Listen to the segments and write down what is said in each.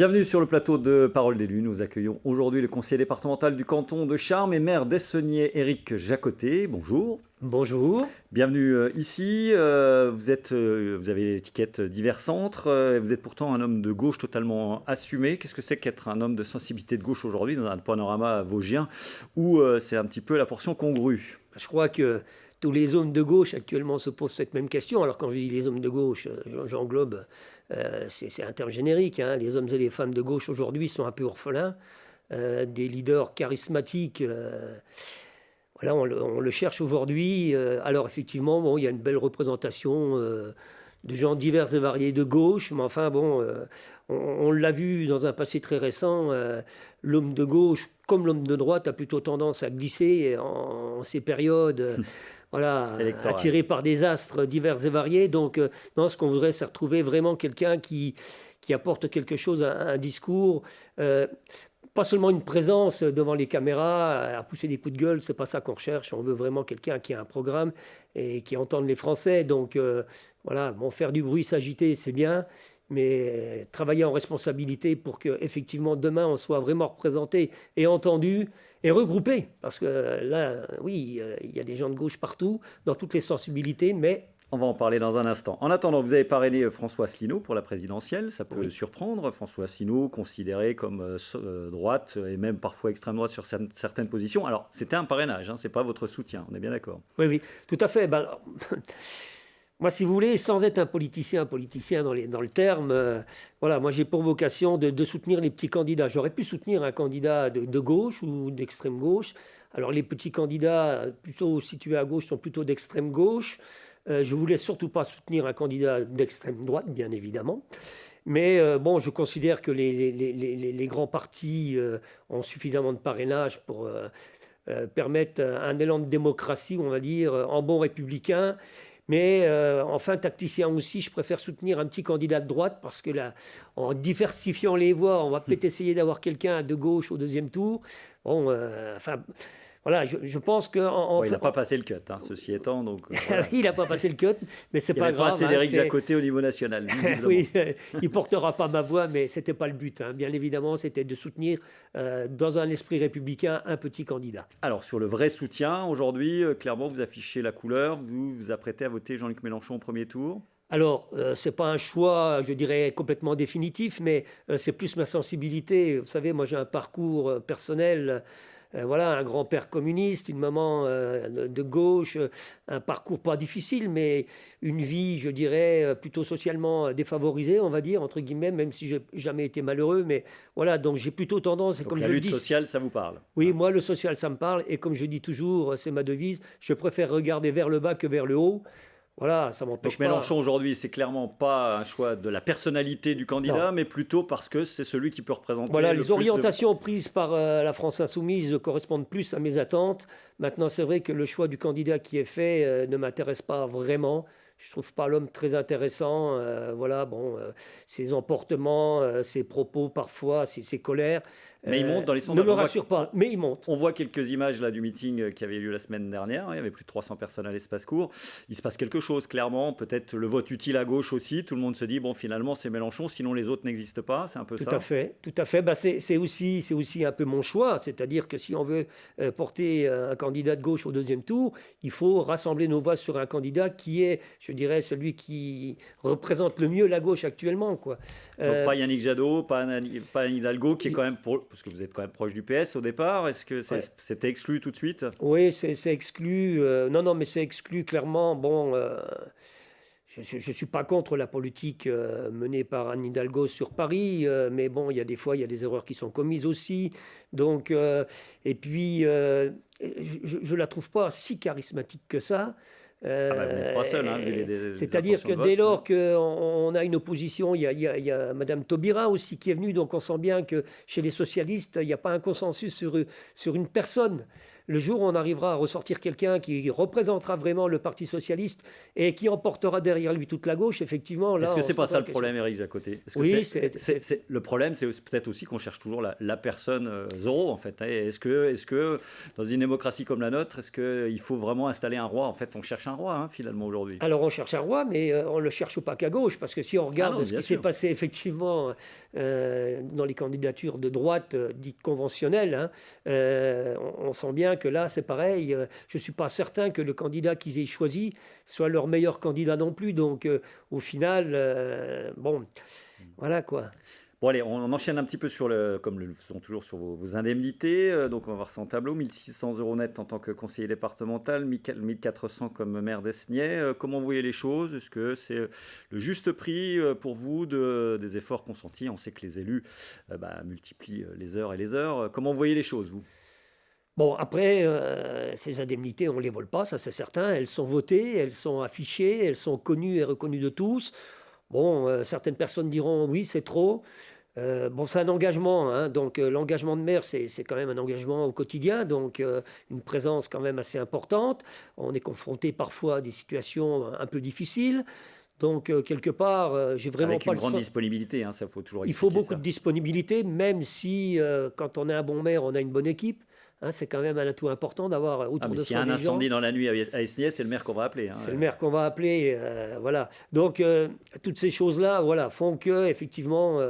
Bienvenue sur le plateau de Parole d'élus. Nous accueillons aujourd'hui le conseiller départemental du canton de Charmes et maire d'Essonnier, Éric Jacotet. Bonjour. Bonjour. Bienvenue ici. Vous avez l'étiquette divers centres. Vous êtes pourtant un homme de gauche totalement assumé. Qu'est-ce que c'est qu'être un homme de sensibilité de gauche aujourd'hui dans un panorama vosgien où c'est un petit peu la portion congrue? Je crois que tous les hommes de gauche actuellement se posent cette même question. Alors quand je dis les hommes de gauche, j'englobe, c'est un terme générique, hein. Les hommes et les femmes de gauche aujourd'hui sont un peu orphelins. Des leaders charismatiques, voilà, on le cherche aujourd'hui. Alors effectivement, bon, il y a une belle représentation de gens divers et variés de gauche, mais enfin bon, on l'a vu dans un passé très récent, l'homme de gauche comme l'homme de droite a plutôt tendance à glisser en ces périodes voilà, attiré par des astres divers et variés. Donc non, ce qu'on voudrait, c'est retrouver vraiment quelqu'un qui apporte quelque chose, un discours, pas seulement une présence devant les caméras, à pousser des coups de gueule, c'est pas ça qu'on recherche. On veut vraiment quelqu'un qui a un programme et qui entende les Français. Donc voilà, bon, faire du bruit, s'agiter, c'est bien, mais travailler en responsabilité pour que effectivement demain on soit vraiment représenté et entendu et regroupé. Parce que là, oui, il y a des gens de gauche partout, dans toutes les sensibilités, mais on va en parler dans un instant. En attendant, vous avez parrainé François Asselineau pour la présidentielle. Ça peut surprendre. François Asselineau, considéré comme droite et même parfois extrême droite sur certaines positions. Alors, c'était un parrainage, hein, ce n'est pas votre soutien, on est bien d'accord. Oui, tout à fait. Ben, moi, si vous voulez, sans être un politicien dans le terme, voilà, moi j'ai pour vocation de soutenir les petits candidats. J'aurais pu soutenir un candidat de gauche ou d'extrême gauche. Alors les petits candidats plutôt situés à gauche sont plutôt d'extrême gauche. Je voulais surtout pas soutenir un candidat d'extrême droite, bien évidemment. Mais bon, je considère que les grands partis ont suffisamment de parrainage pour permettre un élan de démocratie, on va dire, en bon républicain. Mais enfin, tacticien aussi, je préfère soutenir un petit candidat de droite parce que là, en diversifiant les voix, on va peut-être essayer d'avoir quelqu'un de gauche au deuxième tour. Bon, enfin... Voilà, je pense que... il n'a pas passé le cut, hein, ceci étant. Donc, voilà. Il n'a pas passé le cut, mais c'est pas grave. Il n'y a pas assez d'Éric Jacotet au niveau national, visiblement. Oui, il ne portera pas ma voix, mais ce n'était pas le but. Hein. Bien évidemment, c'était de soutenir, dans un esprit républicain, un petit candidat. Alors, sur le vrai soutien, aujourd'hui, clairement, vous affichez la couleur. Vous vous apprêtez à voter Jean-Luc Mélenchon au premier tour. Alors, ce n'est pas un choix, je dirais, complètement définitif, mais c'est plus ma sensibilité. Vous savez, moi, j'ai un parcours personnel... voilà, un grand-père communiste, une maman de gauche, un parcours pas difficile, mais une vie, je dirais, plutôt socialement défavorisée, on va dire, entre guillemets, même si je n'ai jamais été malheureux. Mais voilà, donc j'ai plutôt tendance... Donc comme la lutte sociale, ça vous parle? Oui, moi, le social, ça me parle. Et comme je dis toujours, c'est ma devise, je préfère regarder vers le bas que vers le haut. Voilà, ça m'empêche pas. Donc Mélenchon aujourd'hui, c'est clairement pas un choix de la personnalité du candidat, mais plutôt parce que c'est celui qui peut représenter. Voilà, les orientations prises par la France insoumise correspondent plus à mes attentes. Maintenant, c'est vrai que le choix du candidat qui est fait ne m'intéresse pas vraiment. Je trouve pas l'homme très intéressant. Voilà, bon, ses emportements, ses propos parfois, ses colères. Mais il monte dans les sondages. Ne me rassure pas, mais il monte. On voit quelques images là du meeting qui avait lieu la semaine dernière. Il y avait plus de 300 personnes à l'espace court. Il se passe quelque chose, clairement. Peut-être le vote utile à gauche aussi. Tout le monde se dit, bon, finalement, c'est Mélenchon, sinon les autres n'existent pas. C'est un peu ça. Tout à fait. Bah, c'est aussi un peu mon choix. C'est-à-dire que si on veut porter un candidat de gauche au deuxième tour, il faut rassembler nos voix sur un candidat qui est, je dirais, celui qui représente le mieux la gauche actuellement, quoi. Donc pas Yannick Jadot, pas Anne Hidalgo, qui est quand même parce que vous êtes quand même proche du PS au départ. Est-ce que c'était exclu tout de suite? Oui, c'est exclu. Non, mais c'est exclu clairement. Bon, je ne suis pas contre la politique menée par Anne Hidalgo sur Paris, mais bon, il y a des fois, il y a des erreurs qui sont commises aussi. Donc, et puis, je ne la trouve pas si charismatique que ça. Vous n'êtes pas seul, hein, c'est-à-dire que dès lors qu'on a une opposition, il y a Mme Taubira aussi qui est venue, donc on sent bien que chez les socialistes, il n'y a pas un consensus sur une personne. le jour où on arrivera à ressortir quelqu'un qui représentera vraiment le Parti socialiste et qui emportera derrière lui toute la gauche, effectivement, là... Est-ce que on c'est se pas pose ça la le question. problème, Éric Jacotet? Oui, Le problème, c'est peut-être aussi qu'on cherche toujours la personne Zorro, en fait. Est-ce que dans une démocratie comme la nôtre, est-ce qu'il faut vraiment installer un roi? En fait, on cherche un roi, hein, finalement, aujourd'hui. Alors on cherche un roi, mais on ne le cherche pas qu'à gauche, parce que si on regarde non, ce bien qui s'est sûr. passé effectivement dans les candidatures de droite dites conventionnelles, hein, on sent bien que là c'est pareil. Je ne suis pas certain que le candidat qu'ils aient choisi soit leur meilleur candidat non plus. Donc au final, bon, voilà quoi. Bon, allez, on enchaîne un petit peu comme le faisons toujours, sur vos indemnités. Donc, on va voir ça en tableau. 1 600 euros net en tant que conseiller départemental, 1 400 comme maire d'Esnier. Comment vous voyez les choses? Est-ce que c'est le juste prix pour vous des efforts consentis? On sait que les élus multiplient les heures et les heures. Comment vous voyez les choses, vous? Bon, après, ces indemnités, on ne les vole pas, ça c'est certain. Elles sont votées, elles sont affichées, elles sont connues et reconnues de tous. Bon, certaines personnes diront oui, c'est trop. Bon, c'est un engagement, hein, donc l'engagement de maire, c'est quand même un engagement au quotidien, donc une présence quand même assez importante. On est confronté parfois à des situations un peu difficiles, donc quelque part, j'ai vraiment Avec pas une le grande sens. disponibilité, hein, ça faut toujours Il faut expliquer beaucoup ça. de disponibilité, même si quand on est un bon maire, on a une bonne équipe. Hein, c'est quand même un atout important d'avoir Ah, autour mais de s'il y a soi un des gens. incendie dans la nuit à Esnier, c'est le maire qu'on va appeler, hein. C'est le maire qu'on va appeler, voilà. Donc toutes ces choses-là, voilà, font que effectivement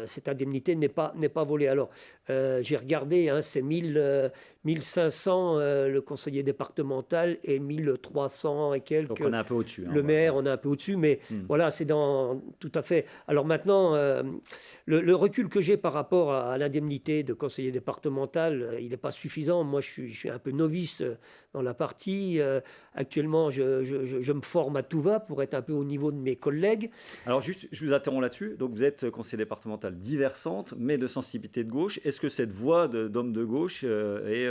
cette indemnité n'est pas volée. Alors j'ai regardé, hein, c'est 1500 le conseiller départemental et 1300 et quelques. Donc on est un peu au-dessus, hein, Le maire, on est un peu au-dessus, mais voilà, c'est dans tout à fait. Alors maintenant, le recul que j'ai par rapport à l'indemnité de conseiller départemental, il n'est pas suffisant. Moi, je suis un peu novice dans la partie. Actuellement, je me forme à tout va pour être un peu au niveau de mes collègues. Alors juste, je vous interromps là-dessus. Donc vous êtes conseiller départemental diversante, mais de sensibilité de gauche. Est-ce que cette voix d'homme de gauche est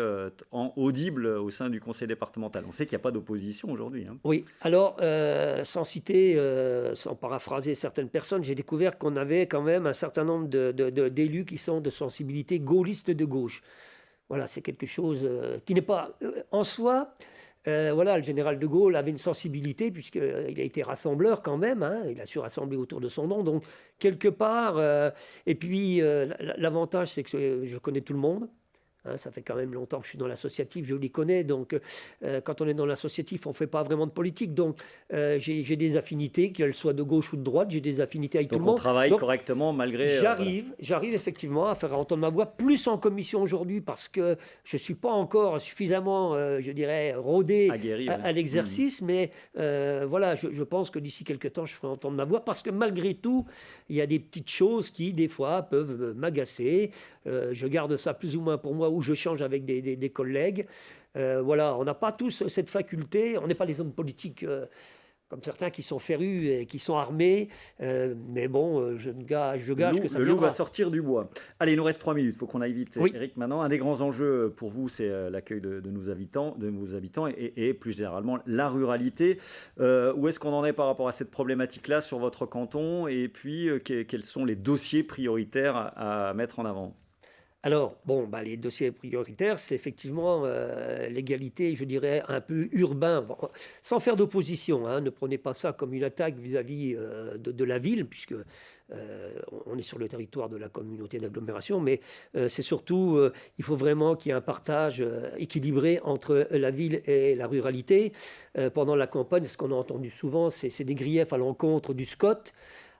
audible au sein du conseil départemental? On sait qu'il n'y a pas d'opposition aujourd'hui, hein. Oui, alors, sans citer, sans paraphraser certaines personnes, j'ai découvert qu'on avait quand même un certain nombre d'élus qui sont de sensibilité gaulliste de gauche. Voilà, c'est quelque chose qui n'est pas en soi. Voilà, le général de Gaulle avait une sensibilité puisqu'il a été rassembleur quand même, hein, il a su rassembler autour de son nom, donc quelque part, et puis l'avantage c'est que je connais tout le monde. Hein, ça fait quand même longtemps que je suis dans l'associatif, je les connais, donc quand on est dans l'associatif, on ne fait pas vraiment de politique, donc j'ai des affinités, qu'elles soient de gauche ou de droite, j'ai des affinités avec Donc tout le monde. on travaille Donc, correctement malgré... J'arrive effectivement à faire entendre ma voix, plus en commission aujourd'hui, parce que je ne suis pas encore suffisamment, je dirais, rodé Aguerri, à l'exercice, mais voilà, je pense que d'ici quelques temps, je ferai entendre ma voix, parce que malgré tout, il y a des petites choses qui, des fois, peuvent m'agacer. Je garde ça plus ou moins pour moi, où je change avec des collègues. Voilà, on n'a pas tous cette faculté, on n'est pas des hommes politiques comme certains qui sont férus et qui sont armés, mais bon, je gage que ça le loup viendra. va sortir du bois. Allez, il nous reste 3 minutes, il faut qu'on aille vite. Oui. Éric, maintenant, un des grands enjeux pour vous, c'est l'accueil de nos habitants, et plus généralement la ruralité. Où est-ce qu'on en est par rapport à cette problématique-là sur votre canton, et puis quels sont les dossiers prioritaires à mettre en avant? Alors, bon, les dossiers prioritaires, c'est effectivement l'égalité, je dirais, un peu urbain, sans faire d'opposition, hein, ne prenez pas ça comme une attaque vis-à-vis de la ville, puisque on est sur le territoire de la communauté d'agglomération, mais c'est surtout, il faut vraiment qu'il y ait un partage équilibré entre la ville et la ruralité. Pendant la campagne, ce qu'on a entendu souvent, c'est des griefs à l'encontre du SCOT.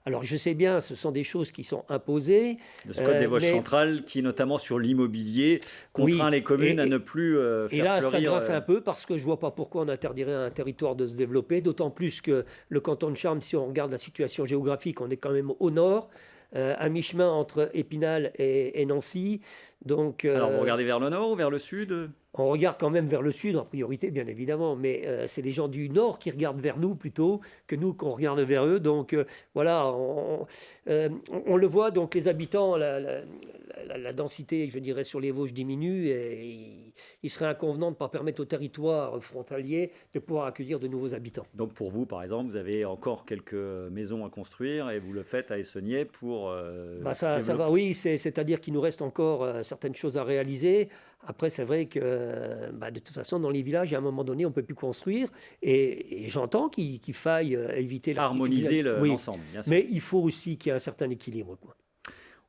Alors, je sais bien, ce sont des choses qui sont imposées. Le SCOT des Vosges centrales, qui notamment sur l'immobilier contraint les communes à ne plus faire et là, fleurir, ça grince un peu parce que je ne vois pas pourquoi on interdirait à un territoire de se développer, d'autant plus que le canton de Charmes, si on regarde la situation géographique, on est quand même au nord, à mi-chemin entre Épinal et Nancy. Donc, alors, vous regardez vers le nord ou vers le sud? On regarde quand même vers le sud, en priorité, bien évidemment, mais c'est les gens du nord qui regardent vers nous plutôt que nous qu'on regarde vers eux. Donc voilà, on le voit, donc les habitants, la densité, je dirais, sur les Vosges diminue et il serait inconvenant de ne pas permettre aux territoires frontaliers de pouvoir accueillir de nouveaux habitants. Donc pour vous, par exemple, vous avez encore quelques maisons à construire et vous le faites à Essonnier pour... Ça va, oui, c'est-à-dire qu'il nous reste encore certaines choses à réaliser. Après, c'est vrai que de toute façon, dans les villages, à un moment donné, on ne peut plus construire. Et j'entends qu'il faille éviter harmoniser l'ensemble, bien sûr. Mais il faut aussi qu'il y ait un certain équilibre, quoi.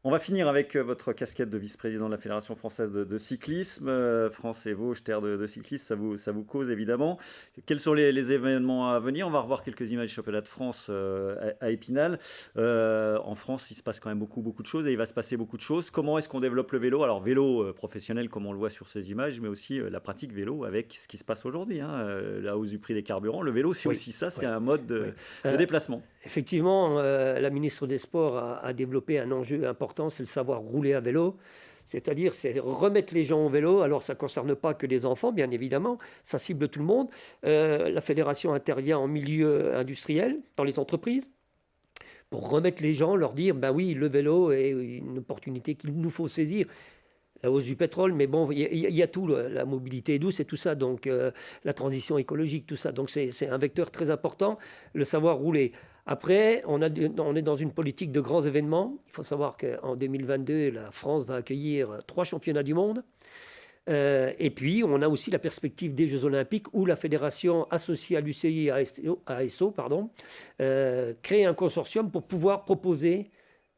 On va finir avec votre casquette de vice-président de la Fédération française de cyclisme. France et Vosges, terre de cyclisme, ça vous cause évidemment. Quels sont les événements à venir? On va revoir quelques images du championnat de France à Épinal. En France, il se passe quand même beaucoup de choses et il va se passer beaucoup de choses. Comment est-ce qu'on développe le vélo? Alors vélo professionnel comme on le voit sur ces images, mais aussi la pratique vélo avec ce qui se passe aujourd'hui. La hausse du prix des carburants. Le vélo, c'est aussi ça, c'est un mode de déplacement. Effectivement, la ministre des Sports a développé un enjeu important, c'est le savoir rouler à vélo. C'est-à-dire, c'est remettre les gens au vélo. Alors, ça ne concerne pas que les enfants, bien évidemment. Ça cible tout le monde. La fédération intervient en milieu industriel, dans les entreprises, pour remettre les gens, leur dire, oui, le vélo est une opportunité qu'il nous faut saisir. La hausse du pétrole, mais bon, il y a tout, la mobilité douce et tout ça, donc la transition écologique, tout ça. Donc, c'est un vecteur très important, le savoir rouler. Après, on est dans une politique de grands événements. Il faut savoir qu'en 2022, la France va accueillir 3 championnats du monde. Et puis, on a aussi la perspective des Jeux Olympiques où la fédération associée à l'UCI et à ASO, crée un consortium pour pouvoir proposer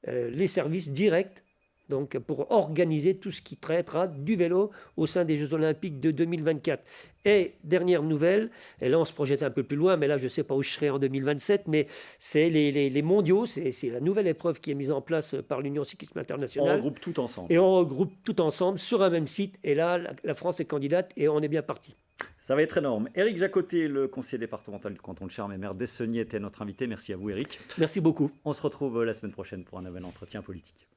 les services directs, donc pour organiser tout ce qui traitera du vélo au sein des Jeux Olympiques de 2024. Et dernière nouvelle, et là on se projette un peu plus loin, mais là je ne sais pas où je serai en 2027, mais c'est les mondiaux, c'est la nouvelle épreuve qui est mise en place par l'Union cyclisme internationale. On regroupe tout ensemble. Et on regroupe tout ensemble sur un même site, et là la France est candidate et on est bien parti. Ça va être énorme. Éric Jacotet, le conseiller départemental du canton de Charmes et maire d'Essonnier, était notre invité. Merci à vous, Éric. Merci beaucoup. On se retrouve la semaine prochaine pour un nouvel entretien politique.